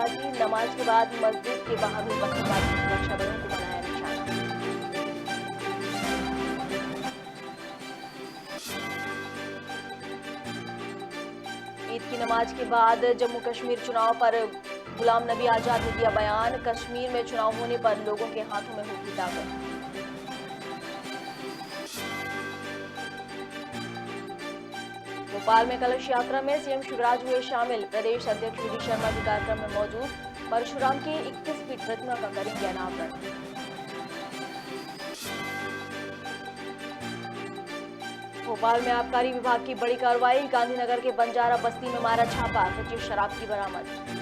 पत्थरबाजी, नमाज के बाद मस्जिद के बाहर हुई पत्थरबाजी, सुरक्षा बलों को बनाया निशाना। ईद की नमाज के बाद जम्मू कश्मीर चुनाव पर गुलाम नबी आजाद ने दिया बयान, कश्मीर में चुनाव होने पर लोगों के हाथों में होगी ताकत। भोपाल में कलश यात्रा में सीएम शिवराज हुए शामिल, प्रदेश अध्यक्ष वी डी शर्मा भी कार्यक्रम में मौजूद, परशुराम की 21 फीट प्रतिमा का करेंगे अनावरण। भोपाल में आबकारी विभाग की बड़ी कार्रवाई, गांधीनगर के बंजारा बस्ती में मारा छापा, कच्ची शराब की बरामद।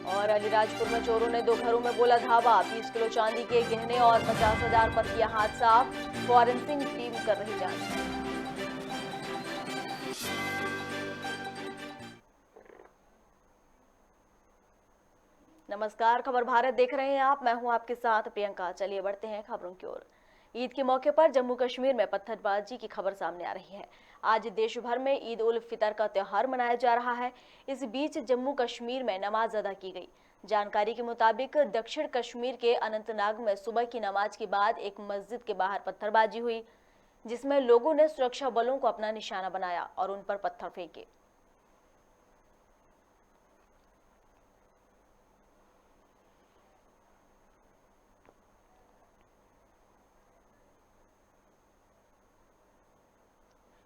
और अलीराजपुर में चोरों ने 2 घरों में बोला धावा, 20 किलो चांदी के गहने और 50,000 पर किया हाथ साफ, फॉरेंसिक टीम कर रही जांच। नमस्कार, खबर भारत देख रहे हैं आप, मैं हूं आपके साथ प्रियंका। चलिए बढ़ते हैं खबरों की ओर। ईद के मौके पर जम्मू कश्मीर में पत्थरबाजी की खबर सामने आ रही है। आज देश भर में ईद उल फितर का त्योहार मनाया जा रहा है। इस बीच जम्मू कश्मीर में नमाज अदा की गई। जानकारी के मुताबिक दक्षिण कश्मीर के अनंतनाग में सुबह की नमाज के बाद एक मस्जिद के बाहर पत्थरबाजी हुई, जिसमें लोगों ने सुरक्षा बलों को अपना निशाना बनाया और उन पर पत्थर फेंके।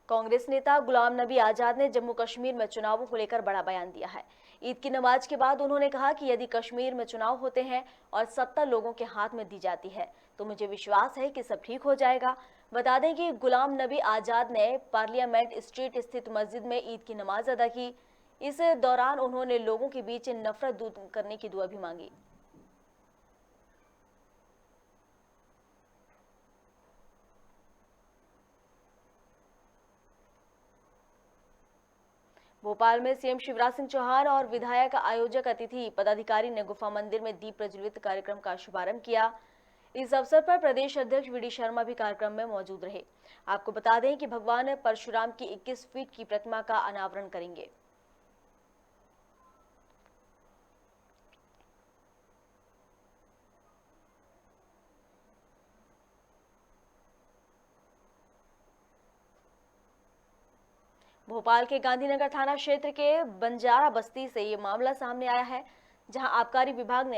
कांग्रेस नेता गुलाम नबी आजाद ने जम्मू कश्मीर में चुनावों को लेकर बड़ा बयान दिया है। ईद की नमाज के बाद उन्होंने कहा कि यदि कश्मीर में चुनाव होते हैं और सत्ता लोगों के हाथ में दी जाती है तो मुझे विश्वास है कि सब ठीक हो जाएगा। बता दें कि गुलाम नबी आजाद ने पार्लियामेंट स्ट्रीट स्थित मस्जिद में ईद की नमाज अदा की। इस दौरान उन्होंने लोगों के बीच नफरत दूर करने की दुआ भी मांगी। भोपाल में सीएम शिवराज सिंह चौहान और विधायक आयोजक अतिथि पदाधिकारी ने गुफा मंदिर में दीप प्रज्वलित कार्यक्रम का शुभारंभ किया। इस अवसर पर प्रदेश अध्यक्ष वी डी शर्मा भी कार्यक्रम में मौजूद रहे। आपको बता दें कि भगवान परशुराम की 21 फीट की प्रतिमा का अनावरण करेंगे। भोपाल के गांधीनगर थाना क्षेत्र के बंजारा बस्ती से ये मामला सामने आया है, जहां आबकारी विभाग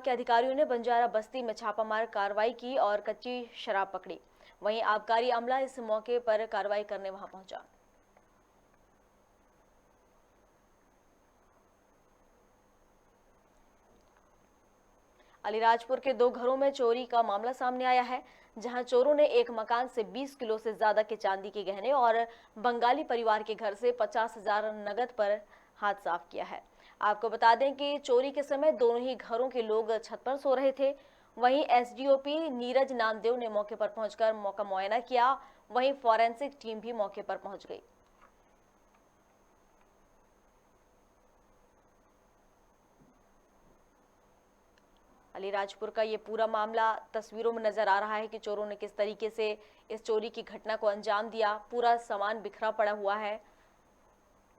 के अधिकारियों ने बंजारा बस्ती में छापामार कार्रवाई की और कच्ची शराब पकड़ी। वहीं आबकारी अमला इस मौके पर कार्रवाई करने वहां पहुंचा। अलीराजपुर के 2 घरों में चोरी का मामला सामने आया है, जहां चोरों ने एक मकान से 20 किलो से ज्यादा के चांदी के गहने और बंगाली परिवार के घर से 50,000 नगद पर हाथ साफ किया है। आपको बता दें कि चोरी के समय दोनों ही घरों के लोग छत पर सो रहे थे। वहीं एसडीओपी नीरज नामदेव ने मौके पर पहुंचकर मौका मुआयना किया। वहीं फॉरेंसिक टीम भी मौके पर पहुंच गई। अलीराजपुर का ये पूरा मामला तस्वीरों में नजर आ रहा है कि चोरों ने किस तरीके से इस चोरी की घटना को अंजाम दिया। पूरा सामान बिखरा पड़ा हुआ है,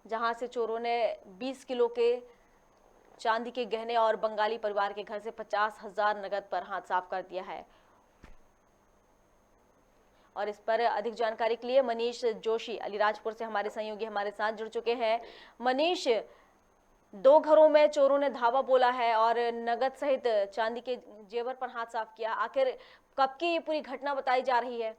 जहां से चोरों ने 20 किलो के चांदी के गहने और बंगाली परिवार के घर से 50,000 नगद पर हाथ साफ कर दिया है। और इस पर अधिक जानकारी के लिए मनीष जोशी अलीराजपुर से हमारे सहयोगी हमारे साथ जुड़ चुके हैं। मनीष, 2 घरों में चोरों ने धावा बोला है और नगद सहित चांदी के जेवर पर हाथ साफ किया। आखिर कब की ये पूरी घटना बताई जा रही है?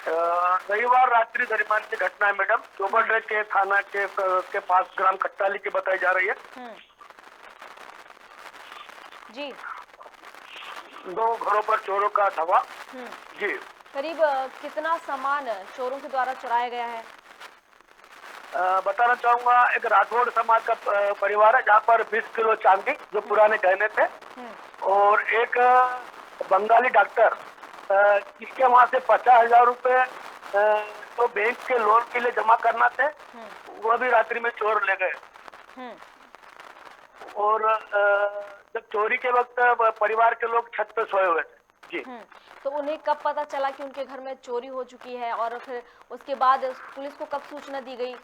रविवार रात्रि दरमियान की घटना है मैडम। चौबट के थाना के पास ग्राम कट्टाली की बताई जा रही है। जी, 2 घरों पर चोरों का धावा। जी, करीब कितना सामान चोरों के द्वारा चुराया गया है? बताना चाहूंगा, एक राठौड़ समाज का परिवार है जहाँ पर 20 किलो चांदी जो पुराने गहने थे, और एक बंगाली डॉक्टर जिसके वहां से 50,000 रुपए तो बैंक के लोन के लिए जमा करना थे, वह भी रात्रि में चोर ले गए। और जब चोरी के वक्त परिवार के लोग छत पे सोए हुए थे। जी। तो उन्हें कब पता चला कि उनके घर में चोरी हो चुकी है और फिर उसके बाद पुलिस को कब सूचना दी गई?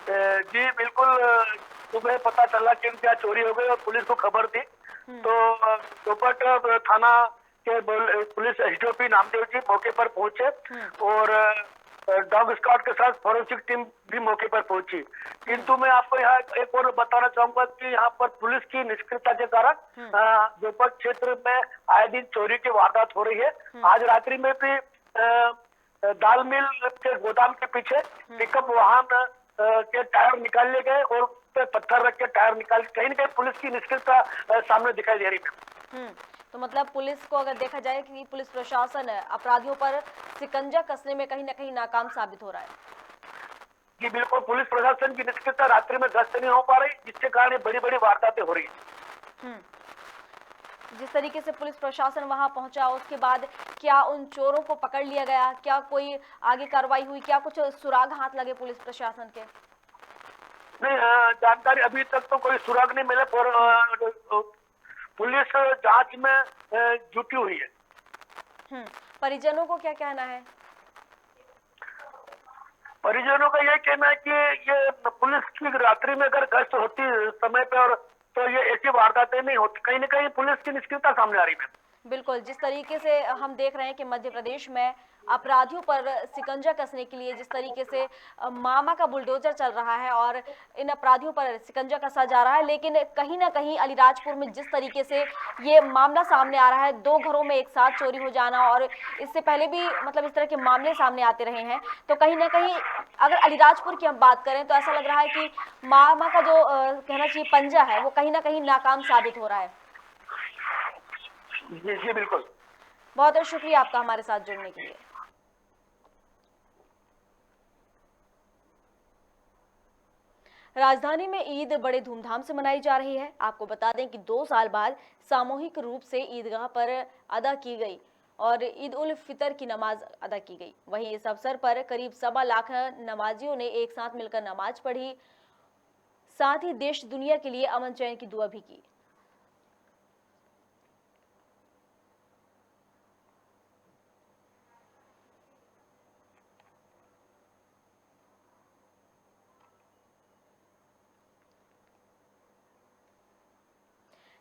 जी बिल्कुल, सुबह पता चला कि इनके यहाँ चोरी हो गई और पुलिस को खबर दी। तो दोपहर थाना के पुलिस एसडीओपी नामदेव जी मौके पर पहुंचे और डॉग स्क्वाड के साथ फॉरेंसिक टीम भी मौके पर पहुंची। किंतु मैं आपको यहाँ एक और बताना चाहूंगा कि यहाँ पर पुलिस की निष्क्रियता के कारण दोपहर क्षेत्र में आए दिन चोरी की वारदात हो रही है। आज रात्रि में भी दाल मिल के गोदाम के पीछे पिकअप वाहन के टायर निकाले गए और उस पे पत्थर रख के टायर निकाल, कहीं न कहीं पुलिस की निष्क्रियता सामने दिखाई दे रही है। तो मतलब पुलिस को अगर देखा जाए कि पुलिस प्रशासन अपराधियों पर शिकंजा कसने में कहीं ना कहीं नाकाम साबित हो रहा है। जी बिल्कुल, पुलिस प्रशासन की निष्क्रियता रात्रि में गश्त नहीं हो पा रही, जिसके कारण बड़ी बड़ी वारदातें हो रही है। जिस तरीके से पुलिस प्रशासन वहां पहुंचा उसके बाद क्या उन चोरों को पकड़ लिया गया, क्या कोई आगे कार्रवाई हुई, क्या कुछ सुराग हाथ लगे पुलिस प्रशासन के? नहीं, जानकारी अभी तक तो कोई सुराग नहीं मिले और पुलिस जांच में जुटी हुई है। परिजनों को क्या कहना है? परिजनों का यह कहना है कि ये पुलिस की रात्रि में अगर गश्त होती समय पे और तो ये ऐसी वारदातें नहीं होती, कहीं न कहीं पुलिस की निष्क्रियता सामने आ रही है। बिल्कुल, जिस तरीके से हम देख रहे हैं कि मध्य प्रदेश में अपराधियों पर शिकंजा कसने के लिए जिस तरीके से मामा का बुलडोजर चल रहा है और इन अपराधियों पर शिकंजा कसा जा रहा है, लेकिन कहीं ना कहीं अलीराजपुर में जिस तरीके से ये मामला सामने आ रहा है, 2 घरों में एक साथ चोरी हो जाना और इससे पहले भी मतलब इस तरह के मामले सामने आते रहे हैं, तो कहीं ना कहीं अगर अलीराजपुर की हम बात करें तो ऐसा लग रहा है कि मामा का जो कहना चाहिए पंजा है वो कहीं ना कहीं नाकाम साबित हो रहा है। जी जी बिल्कुल, बहुत बहुत शुक्रिया आपका हमारे साथ जुड़ने के लिए। राजधानी में ईद बड़े धूमधाम से मनाई जा रही है। आपको बता दें कि 2 साल बाद सामूहिक रूप से ईदगाह पर अदा की गई और ईद उल फितर की नमाज अदा की गई। वहीं इस अवसर पर करीब 1.25 लाख नमाजियों ने एक साथ मिलकर नमाज पढ़ी, साथ ही देश दुनिया के लिए अमन चैन की दुआ भी की।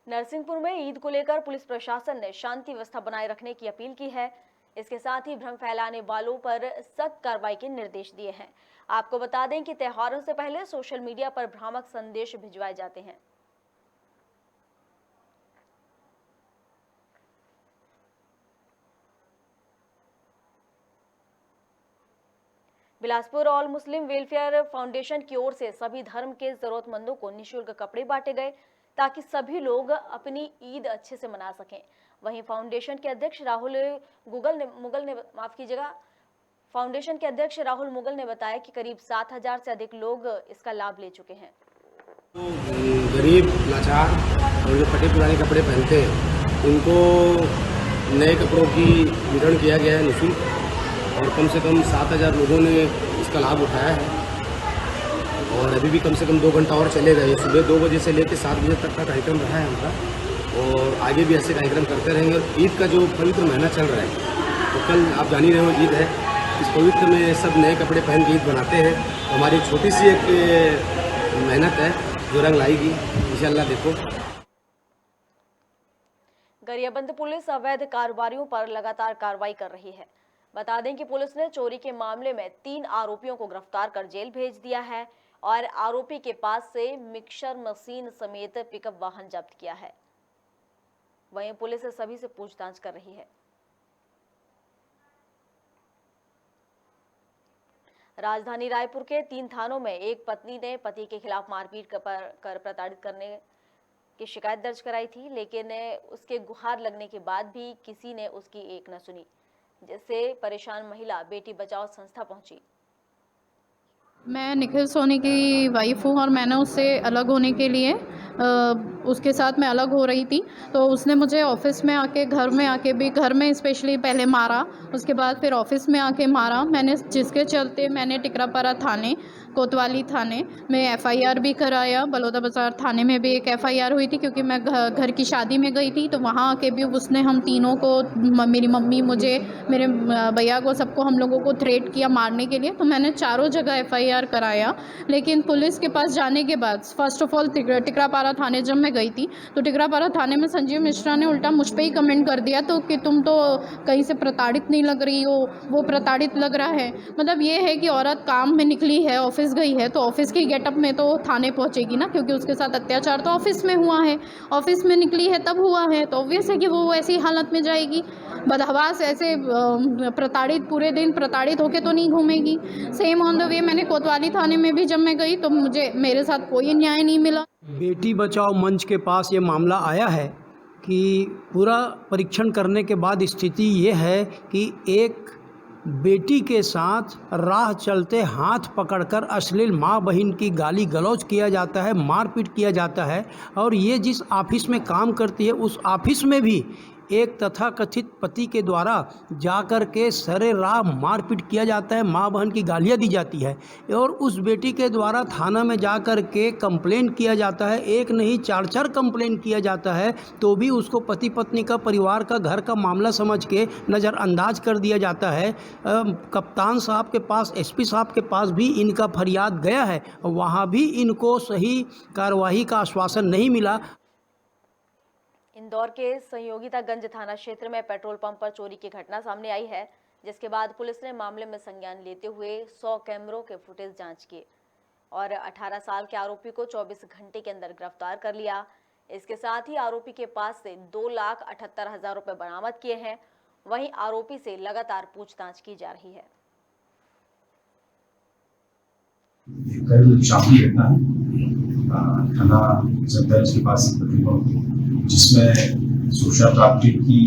नरसिंहपुर में ईद को लेकर पुलिस प्रशासन ने शांति व्यवस्था बनाए रखने की अपील की है। इसके साथ ही भ्रम फैलाने वालों पर सख्त कार्रवाई के निर्देश दिए हैं। आपको बता दें कि त्योहारों से पहले सोशल मीडिया पर भ्रामक संदेश भिजवाए जाते हैं। बिलासपुर ऑल मुस्लिम वेलफेयर फाउंडेशन की ओर से सभी धर्म के जरूरतमंदों को निःशुल्क कपड़े बांटे गए ताकि सभी लोग अपनी ईद अच्छे से मना सकें। वहीं फाउंडेशन के अध्यक्ष राहुल मुगल ने बताया कि करीब 7,000 से अधिक लोग इसका लाभ ले चुके हैं। तो गरीब लाचार और जो फटे पुराने कपड़े पहनते हैं उनको नए कपड़ों की वितरण किया गया है निःशुल्क और कम से कम 7,000 लोगों ने इसका लाभ उठाया है और अभी भी कम से कम 2 घंटा और चलेगा। ये सुबह 2 बजे से लेकर 7 बजे तक का कार्यक्रम रहा है हमारा और आगे भी ऐसे कार्यक्रम करते रहेंगे। और ईद का जो पवित्र महीना चल रहा है तो कल आप जान ही रहे हो ईद है, इस पवित्र में सब नए कपड़े पहन के ईद बनाते हैं। तो हमारी छोटी सी एक मेहनत है जो रंग लाएगी इंशाल्लाह। देखो, गरियाबंद पुलिस अवैध कारोबारियों पर लगातार कार्रवाई कर रही है। बता दें कि पुलिस ने चोरी के मामले में 3 आरोपियों को गिरफ्तार कर जेल भेज दिया है और आरोपी के पास से मिक्सर मशीन समेत पिकअप वाहन जब्त किया है। वहीं पुलिस सभी से पूछताछ कर रही है। राजधानी रायपुर के 3 थानों में एक पत्नी ने पति के खिलाफ मारपीट कर प्रताड़ित करने की शिकायत दर्ज कराई थी, लेकिन उसके गुहार लगने के बाद भी किसी ने उसकी एक न सुनी, जिससे परेशान महिला बेटी बचाओ संस्था पहुंची। मैं निखिल सोनी की वाइफ हूँ और मैंने उससे अलग होने के लिए उसके साथ मैं अलग हो रही थी, तो उसने मुझे ऑफिस में आके, घर में आके भी, घर में स्पेशली पहले मारा, उसके बाद फिर ऑफिस में आके मारा मैंने, जिसके चलते मैंने टिकरापारा थाने कोतवाली थाने में एफआईआर भी कराया। बलौदा बाज़ार थाने में भी एक एफआईआर हुई थी, क्योंकि मैं घर की शादी में गई थी, तो वहाँ आके भी उसने हम तीनों को, मेरी मम्मी, मुझे, मेरे भैया को, सबको, हम लोगों को थ्रेट किया मारने के लिए। तो मैंने चारों जगह एफआईआर कराया, लेकिन पुलिस के पास जाने के बाद, फर्स्ट ऑफ ऑल टिकरापारा थाने जब मैं गई थी, तो टिकरापारा थाने में संजीव मिश्रा ने उल्टा मुझ पे ही कमेंट कर दिया, तो कि तुम तो कहीं से प्रताड़ित नहीं लग रही हो, वो प्रताड़ित लग रहा है। मतलब ये है कि औरत काम में निकली है, ऑफिस गई है, तो ऑफिस के गेटअप में तो थाने पहुंचेगी ना, क्योंकि उसके साथ अत्याचार तो ऑफिस में हुआ है, ऑफिस में निकली है तब हुआ है, तो ऑब्वियस है कि वो ऐसी हालत में जाएगी। बदहवास ऐसे प्रताड़ित, पूरे दिन प्रताड़ित होके तो नहीं घूमेगी। सेम ऑन द वे मैंने कोतवाली थाने में भी जब मैं गई, तो मेरे साथ कोई न्याय नहीं मिला। बेटी बचाओ मंच के पास ये मामला आया है कि पूरा परीक्षण करने के बाद स्थिति ये है कि एक बेटी के साथ राह चलते हाथ पकड़कर अश्लील माँ बहन की गाली गलौज किया जाता है, मारपीट किया जाता है। और ये जिस ऑफिस में काम करती है, उस ऑफिस में भी एक तथाकथित पति के द्वारा जाकर के सरेराह मारपीट किया जाता है, माँ बहन की गालियाँ दी जाती है। और उस बेटी के द्वारा थाना में जाकर के कंप्लेन किया जाता है, एक नहीं 4-4 कंप्लेन किया जाता है, तो भी उसको पति पत्नी का, परिवार का, घर का मामला समझ के नज़रअंदाज कर दिया जाता है। कप्तान साहब के पास, एसपी साहब के पास भी इनका फरियाद गया है, वहाँ भी इनको सही कार्रवाई का आश्वासन नहीं मिला। इंदौर के संयोगितागंज थाना क्षेत्र में पेट्रोल पंप पर चोरी की घटना सामने आई है, जिसके बाद पुलिस ने मामले में संज्ञान लेते हुए 100 कैमरों के फुटेज जांच किए और 18 साल के आरोपी को 24 घंटे के अंदर गिरफ्तार कर लिया। इसके साथ ही आरोपी के पास से 2,78,000 रुपए बरामद किए हैं। वहीं आरोपी से लगातार पूछताछ की जा रही है। कल शाम की घटना है थाना सत्ताईस के पास पेट्रोल पंप, जिसमें सूचना प्राप्ति की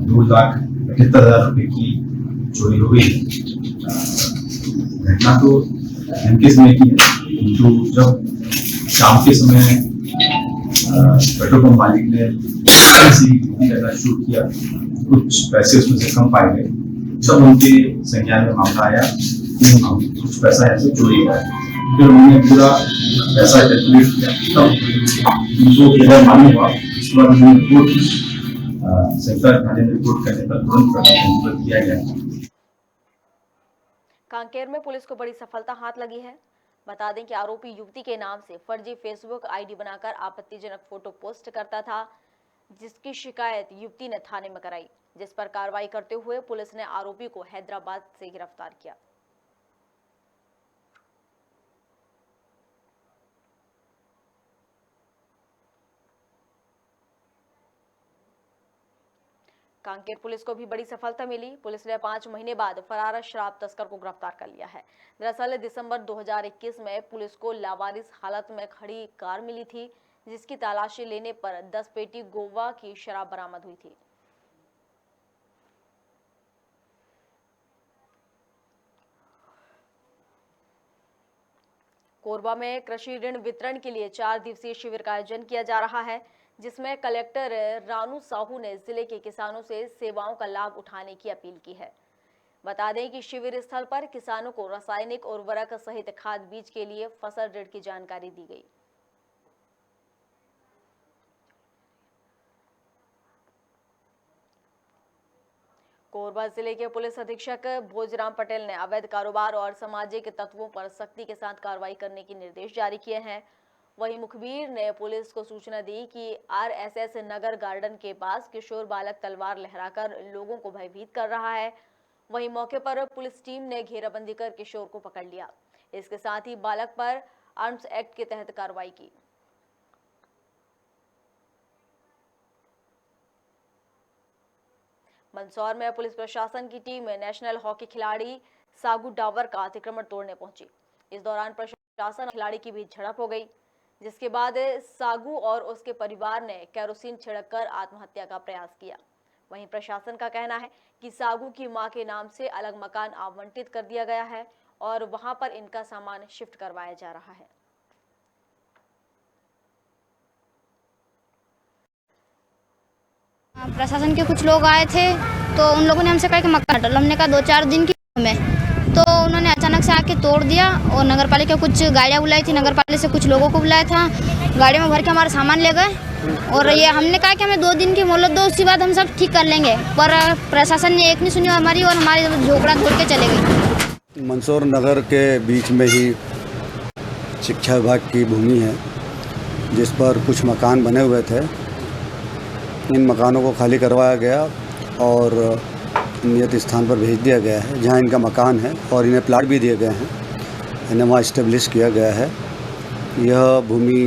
2,78,000 रुपए की चोरी हो गई। घटना तो दिन के समय की है, किंतु जब शाम के समय पेट्रोल पंप मालिक ने करना शुरू किया, कुछ पैसे उसमें से कम पाए गए। जब उनके संज्ञान में मामला आया, कुछ पैसा ऐसे चोरी हुआ है, फिर उन्होंने पूरा पैसा कैलकुलेट किया, तब उनको मालूम हुआ। इसके बाद उन्होंने रिपोर्ट सेक्टर थाने में रिपोर्ट करने पर तुरंत किया गया। कांकेर में पुलिस को बड़ी सफलता हाथ लगी है। बता दें कि आरोपी युवती के नाम से फर्जी फेसबुक आईडी बनाकर आपत्तिजनक फोटो पोस्ट करता था, जिसकी शिकायत युवती ने थाने में कराई, जिस पर कार्रवाई करते हुए पुलिस ने आरोपी को हैदराबाद से गिरफ्तार किया। कांकेर पुलिस को भी बड़ी सफलता मिली। पुलिस ने 5 महीने बाद फरार शराब तस्कर को गिरफ्तार कर लिया है। दरअसल दिसंबर 2021 में पुलिस को लावारिस हालत में खड़ी कार मिली थी, जिसकी तलाशी लेने पर 10 पेटी गोवा की शराब बरामद हुई थी। कोरबा में कृषि ऋण वितरण के लिए 4 दिवसीय शिविर का आयोजन किया जा रहा है, जिसमें कलेक्टर रानू साहू ने जिले के किसानों से सेवाओं का लाभ उठाने की अपील की है। बता दें कि शिविर स्थल पर किसानों को रासायनिक उर्वरक सहित खाद बीज के लिए फसल ऋण की जानकारी दी गई। कोरबा जिले के पुलिस अधीक्षक भोजराम पटेल ने अवैध कारोबार और सामाजिक तत्वों पर सख्ती के साथ कार्रवाई करने के निर्देश जारी किए हैं। वहीं मुखबिर ने पुलिस को सूचना दी कि आरएसएस नगर गार्डन के पास किशोर बालक तलवार लहराकर लोगों को भयभीत कर रहा है। वहीं मौके पर पुलिस टीम ने घेराबंदी कर किशोर को पकड़ लिया। इसके साथ ही बालक पर आर्म्स एक्ट के तहत कार्रवाई की। मंदसौर में पुलिस प्रशासन की टीम नेशनल हॉकी खिलाड़ी सागू डावर का अतिक्रमण तोड़ने पहुंची। इस दौरान प्रशासन और खिलाड़ी की बीच झड़प हो गई, जिसके बाद सागू और उसके परिवार ने केरोसिन छिड़ककर आत्महत्या का प्रयास किया। वहीं प्रशासन का कहना है कि सागू की मां के नाम से अलग मकान आवंटित कर दिया गया है और वहां पर इनका सामान शिफ्ट करवाया जा रहा है। प्रशासन के कुछ लोग आए थे, तो उन लोगों ने हमसे कहा कि मकान हटाओ। हमने कहा 2-4 दिन की में, तो उन्होंने अचानक से आके तोड़ दिया और नगर पालिका कुछ गाड़ियाँ बुलाई थी, नगर पालिका से कुछ लोगों को बुलाया था, गाड़ी में भर के हमारा सामान ले गए और ये हमने कहा कि हमें 2 दिन की मोहलत दो, उसके बाद हम सब ठीक कर लेंगे, पर प्रशासन ने एक नहीं सुनी हमारी और हमारी झोपड़ा तोड़ के चले गई। मंदसौर नगर के बीच में ही शिक्षा विभाग की भूमि है जिस पर कुछ मकान बने हुए थे। इन मकानों को खाली करवाया गया और नियत स्थान पर भेज दिया गया है जहां इनका मकान है और इन्हें प्लाट भी दिए गए हैं, इन्हें वहाँ इस्टेब्लिश किया गया है। यह भूमि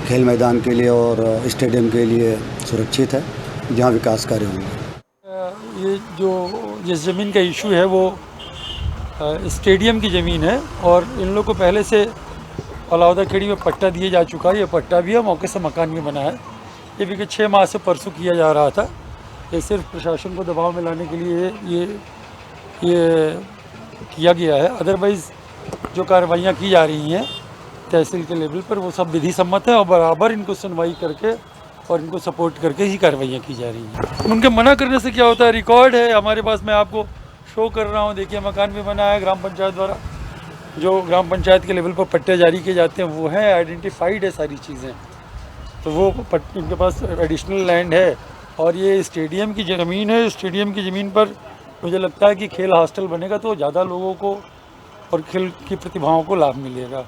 खेल मैदान के लिए और स्टेडियम के लिए सुरक्षित है जहां विकास कार्य होंगे। ये जो जिस ज़मीन का इशू है वो स्टेडियम की ज़मीन है और इन लोगों को पहले से अलाउदा खेड़ी में पट्टा दिया जा चुका है। ये पट्टा भी है, मौके से मकान भी बना है। ये भी 6 माह से परसों किया जा रहा था। ये सिर्फ प्रशासन को दबाव में लाने के लिए ये किया गया है। अदरवाइज़ जो कार्रवाइयाँ की जा रही हैं तहसील के लेवल पर वो सब विधि सम्मत है और बराबर इनको सुनवाई करके और इनको सपोर्ट करके ही कार्रवाइयाँ की जा रही हैं। उनके मना करने से क्या होता है, रिकॉर्ड है हमारे पास, मैं आपको शो कर रहा हूँ। देखिए मकान भी बना है ग्राम पंचायत द्वारा, जो ग्राम पंचायत के लेवल पर पट्टे जारी किए जाते हैं वो हैं, आइडेंटिफाइड है सारी चीज़ें। तो वो इनके पास एडिशनल लैंड है और ये स्टेडियम की ज़मीन है। स्टेडियम की ज़मीन पर मुझे लगता है कि खेल हॉस्टल बनेगा तो ज़्यादा लोगों को और खेल की प्रतिभाओं को लाभ मिलेगा।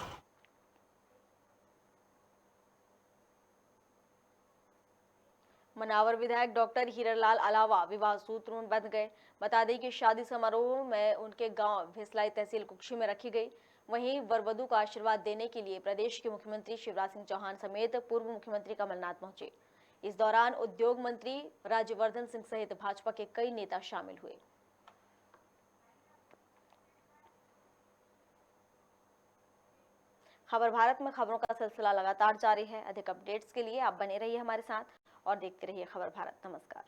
मनावर विधायक डॉक्टर हीरालाल अलावा विवाह सूत्र में बंध गए। बता दें कि शादी समारोह में उनके गांव भिसलाई तहसील कुक्षी में रखी गई। वहीं वरवधू का आशीर्वाद देने के लिए प्रदेश के मुख्यमंत्री शिवराज सिंह चौहान समेत पूर्व मुख्यमंत्री कमलनाथ पहुंचे। इस दौरान उद्योग मंत्री राज्यवर्धन सिंह सहित भाजपा के कई नेता शामिल हुए। खबर भारत में खबरों का सिलसिला लगातार जारी है। अधिक अपडेट्स के लिए आप बने रहिए हमारे साथ और देखते रहिए खबर भारत। नमस्कार।